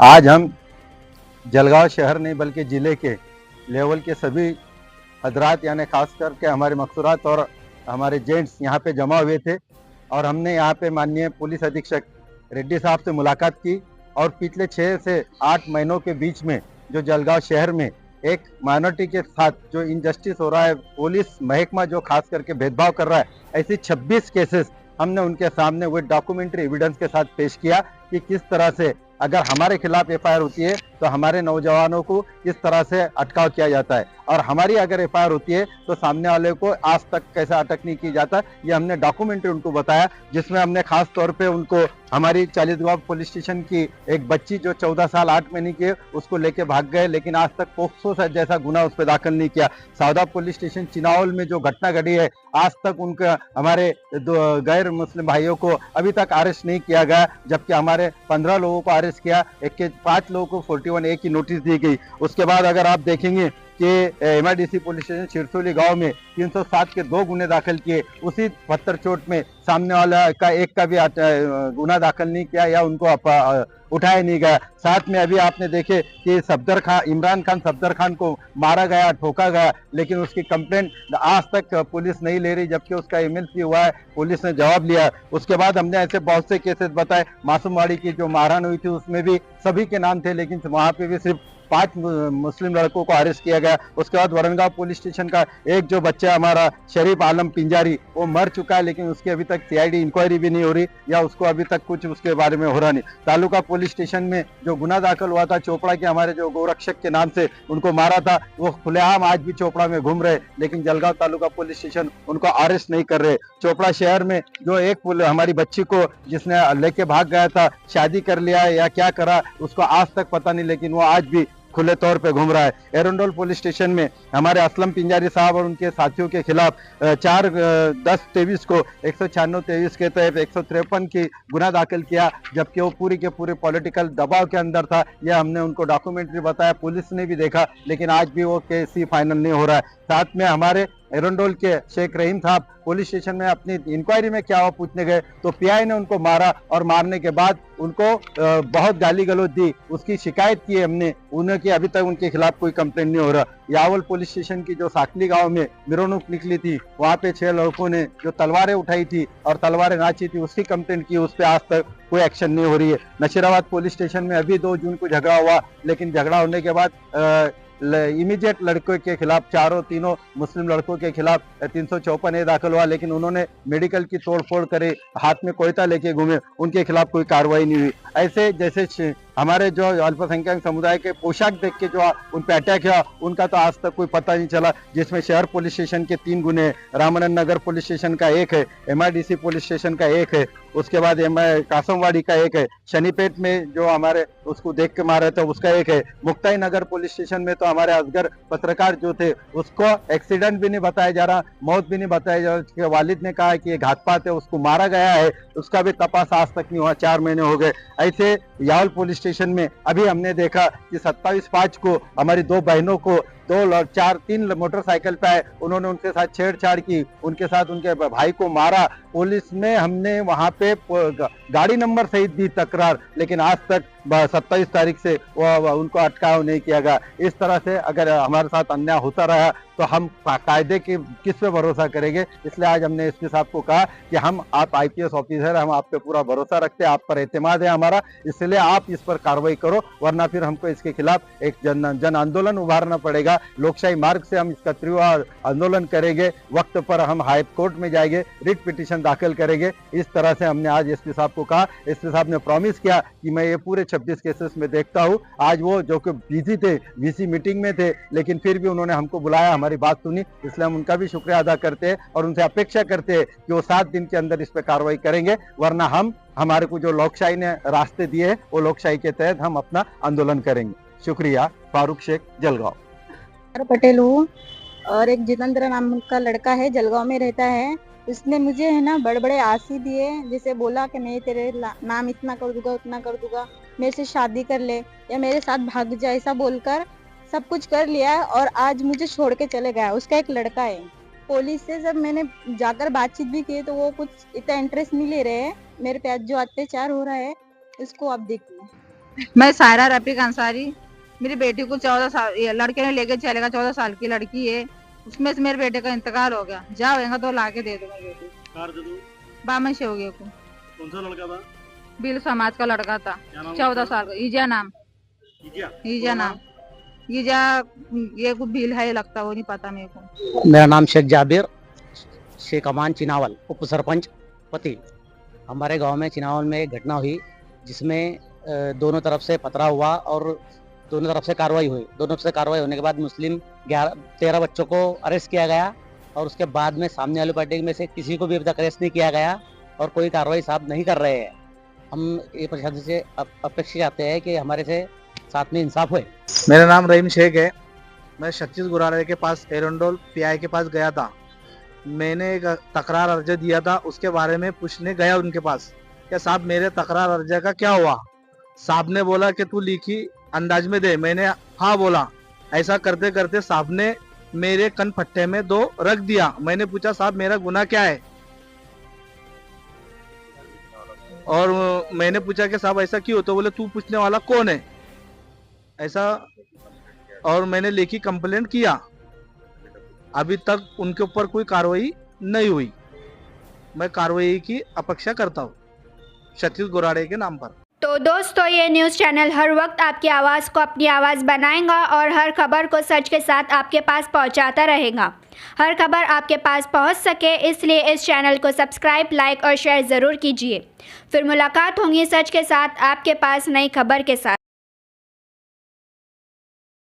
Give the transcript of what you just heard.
आज हम जलगांव शहर नहीं बल्कि ज़िले के लेवल के सभी हजरात यानी खास करके हमारे मकसूरात और हमारे जेंट्स यहाँ पे जमा हुए थे और हमने यहाँ पे माननीय पुलिस अधीक्षक रेड्डी साहब से मुलाकात की और पिछले 6 से 8 महीनों के बीच में जो जलगांव शहर में एक माइनॉरिटी के साथ जो इनजस्टिस हो रहा है, पुलिस महकमा जो खास करके भेदभाव कर रहा है, ऐसी 26 केसेस हमने उनके सामने वो डॉक्यूमेंट्री एविडेंस के साथ पेश किया कि किस तरह से अगर हमारे खिलाफ एफआईआर होती है तो हमारे नौजवानों को किस तरह से अटकाव किया जाता है और हमारी अगर एफआईआर होती है तो सामने वाले को आज तक कैसा अटक नहीं किया जाता। ये हमने डॉक्यूमेंट्री उनको बताया, जिसमें हमने खास तौर पे उनको हमारी चालीसगांव पुलिस स्टेशन की एक बच्ची जो 14 साल 8 महीने की है उसको लेके भाग गए, लेकिन आज तक पोक्सो जैसा गुना उस पर दाखिल नहीं किया। सावदा पुलिस स्टेशन चिनावल में जो घटना घटी है, आज तक उनका हमारे गैर मुस्लिम भाइयों को अभी तक अरेस्ट नहीं किया गया, जबकि हमारे 15 लोगों को अरेस्ट किया, 5 लोगों को 41A की नोटिस दी गई। उसके बाद अगर आप देखेंगे कि MIDC पुलिस स्टेशन सिरसोली गांव में 307 के 2 गुने दाखिल किए, उसी पत्थर चोट में सामने वाला का एक का भी गुना दाखिल नहीं किया या उनको उठाया नहीं गया। साथ में अभी आपने देखे कि इमरान खान सफदर खान को मारा गया, ठोका गया, लेकिन उसकी कंप्लेंट आज तक पुलिस नहीं ले रही, जबकि उसका MLC हुआ है, पुलिस ने जवाब लिया। उसके बाद हमने ऐसे बहुत से केसेस बताए। मासूमवाड़ी की जो मारहान हुई थी उसमें भी सभी के नाम थे, लेकिन वहां पे भी सिर्फ 5 मुस्लिम लड़कों को अरेस्ट किया गया। उसके बाद वरनगांव पुलिस स्टेशन का एक जो बच्चा हमारा शरीफ आलम पिंजारी वो मर चुका है, लेकिन उसकी अभी तक CID इंक्वायरी भी नहीं हो रही या उसको अभी तक कुछ उसके बारे में हो रहा नहीं। तालुका पुलिस स्टेशन में जो गुना दाखिल हुआ था चोपड़ा के हमारे जो गोरक्षक के नाम से उनको मारा था, वो खुलेआम आज भी चोपड़ा में घूम रहे, लेकिन जलगांव तालुका पुलिस स्टेशन उनको अरेस्ट नहीं कर रहे। चोपड़ा शहर में जो एक हमारी बच्ची को जिसने लेके भाग गया था, शादी कर लिया या क्या करा उसको आज तक पता नहीं, लेकिन वो आज भी खुले तौर पे घूम रहा है। एरंडोल पुलिस स्टेशन में हमारे असलम पिंजारी साहब और उनके साथियों के खिलाफ 4-10-23 को 196-23 के तहत 153 की गुना दाखिल किया, जबकि वो पूरी के पूरे पॉलिटिकल दबाव के अंदर था। यह हमने उनको डॉक्यूमेंट्री बताया, पुलिस ने भी देखा, लेकिन आज भी वो केस ही फाइनल नहीं हो रहा है। साथ में हमारे एरंडोल के शेख रहीम साहब पुलिस स्टेशन में अपनी इंक्वायरी में क्या हुआ पूछने गए तो PI ने उनको मारा और मारने के बाद उनको बहुत गाली गलौज दी, उसकी शिकायत की हमने, उनकी अभी तक उनके खिलाफ कोई कंप्लेंट नहीं हो रहा। यावल पुलिस स्टेशन की जो साकली गांव में मिरोनुक निकली थी, वहां पे 6 लड़कों ने जो तलवारें उठाई थी और तलवारें नाची थी उसकी कंप्लेंट की, उस पर आज तक कोई एक्शन नहीं हो रही है। नशीराबाद पुलिस स्टेशन में अभी 2 जून को झगड़ा हुआ, लेकिन झगड़ा होने के बाद इमीडिएट लड़कों के खिलाफ तीनों मुस्लिम लड़कों के खिलाफ 354A दाखिल हुआ, लेकिन उन्होंने मेडिकल की तोड़फोड़ करे, हाथ में कोयता लेके घूमे, उनके खिलाफ कोई कार्रवाई नहीं हुई। ऐसे जैसे हमारे जो अल्पसंख्यक समुदाय के पोशाक देख के जो उन पे अटैक हुआ उनका तो आज तक कोई पता नहीं चला, जिसमें शहर पुलिस स्टेशन के 3 गुने, रामानंद नगर पुलिस स्टेशन का 1 है, MIDC पुलिस स्टेशन का 1 है, उसके बाद कासमवाड़ी का 1 है, शनिपेट में जो हमारे उसको देख के मारे थे उसका 1 है, मुक्ताई नगर पुलिस स्टेशन में तो हमारे असगर पत्रकार जो थे उसको एक्सीडेंट भी नहीं बताया जा रहा, मौत भी नहीं बताया जा रहा, उसके वालिद ने कहा कि ये घातपात है, उसको मारा गया है, उसका भी तपास आज तक नहीं हुआ, 4 महीने हो गए। ऐसे यावल पुलिस स्टेशन में अभी हमने देखा कि 27/5 को हमारी 2 बहनों को 3 मोटरसाइकिल पे आए, उन्होंने उनके साथ छेड़छाड़ की, उनके साथ उनके भाई को मारा। पुलिस में हमने वहां पे गाड़ी नंबर सहित दी तकरार, लेकिन आज तक 27 तारीख से उनको अटकाव नहीं किया गया। इस तरह से अगर हमारे साथ अन्याय होता रहा तो हम कायदे के किस पे भरोसा करेंगे। इसलिए आज हमने SP साहब को कहा कि आप IPS ऑफिसर, हम आप पे पूरा भरोसा रखते हैं, आप पर एतमाद है हमारा, इसलिए आप इस पर कार्रवाई करो, वरना फिर हमको इसके खिलाफ एक जन आंदोलन उभारना पड़ेगा। लोकशाही मार्ग से हम इसका तीव्र आंदोलन करेंगे, वक्त पर हम हाई कोर्ट में जाएंगे, रिट पिटीशन दाखिल करेंगे। इस तरह से हमने आज SP साहब को कहा। SP साहब ने प्रॉमिस किया कि मैं ये पूरे 26 केसेस में देखता हूँ। आज वो जो कि बिजी थे, VC मीटिंग में थे, लेकिन फिर भी उन्होंने हमको बुलाया, हमारी बात सुनी, इसलिए हम उनका भी शुक्रिया अदा करते हैं और उनसे अपेक्षा करते हैं कि वो 7 दिन के अंदर इस पर कार्रवाई करेंगे, वरना हमारे को जो लोकशाही ने रास्ते दिए हैं वो लोकशाही के तहत हम अपना आंदोलन करेंगे। शुक्रिया। फारूक शेख, जलगांव। पटेल हूँ और एक जितेंद्र नाम का लड़का है, जलगांव में रहता है। उसने मुझे है ना बड़े बड़े आशी दिए, जैसे बोला कि मैं तेरे नाम इतना कर दूंगा, उतना कर दूंगा, मेरे से शादी कर ले या मेरे साथ भाग जा, ऐसा बोलकर सब कुछ कर लिया और आज मुझे छोड़ के चले गया। उसका एक लड़का है। पुलिस से जब मैंने जाकर बातचीत भी की तो वो कुछ इतना इंटरेस्ट नहीं ले रहे हैं। मेरे पे आज जो अत्याचार हो रहा है इसको आप देखिए। मैं सायरा रफीक अंसारी। मेरी बेटी को 14 साल ये लड़के ने लेके चलेगा, 14 साल की लड़की है, उसमें से मेरे बेटे का इंतकाल हो गया। जाओगा तो लाके दे दूंगा बेटी। कार दे दो। बामन शेवगे को। कौन सा लड़का था? बिल समाज का लड़का था, क्या नाम 14 उसका? साल का। ईजा नाम, ईजा? ईजा पूरा नाम, ईजा। ये को भील है लगता, वो नहीं पता मेरे को। मेरा नाम शेख जाबिर, शेख अमान चिनावल, उप सरपंच पति। हमारे गांव में चिनावल में एक घटना हुई जिसमें दोनों तरफ से पथराव हुआ और दोनों तरफ से कार्रवाई हुई। दोनों तरफ से कार्रवाई होने के बाद मुस्लिम 13 बच्चों को अरेस्ट किया गया और उसके बाद में सामने वाली पार्टी में से किसी को भी अभी तक अरेस्ट नहीं किया गया और कोई कार्रवाई साहब नहीं कर रहे हैं। हम ये प्रशासन से अपेक्षा चाहते हैं कि हमारे से साथ में इंसाफ होए। मेरा नाम रहीम शेख है। मैं छत्तीस गुरारे के पास एरंडोल पीआई के पास गया था। मैंने एक तकरार अर्जी दिया था, उसके बारे में पूछने गया उनके पास क्या साहब मेरे तकरार अर्जी का क्या हुआ। साहब ने बोला कि तू लिखी अंदाज में दे। मैंने हाँ बोला। ऐसा करते करते साहब ने मेरे कन फट्टे में 2 रख दिया। मैंने पूछा साहब मेरा गुनाह क्या है, और मैंने पूछा कि साहब ऐसा क्यों, तो बोले तू पूछने वाला कौन है ऐसा। और मैंने लेखी कंप्लेंट किया। अभी तक उनके ऊपर कोई कार्रवाई नहीं हुई। मैं कार्रवाई की अपेक्षा करता हूँ छत्तीस गुराड़े के नाम पर। तो दोस्तों, ये न्यूज़ चैनल हर वक्त आपकी आवाज़ को अपनी आवाज़ बनाएगा और हर खबर को सच के साथ आपके पास पहुंचाता रहेगा। हर खबर आपके पास पहुंच सके इसलिए इस चैनल को सब्सक्राइब, लाइक और शेयर ज़रूर कीजिए। फिर मुलाकात होगी सच के साथ आपके पास नई खबर के साथ।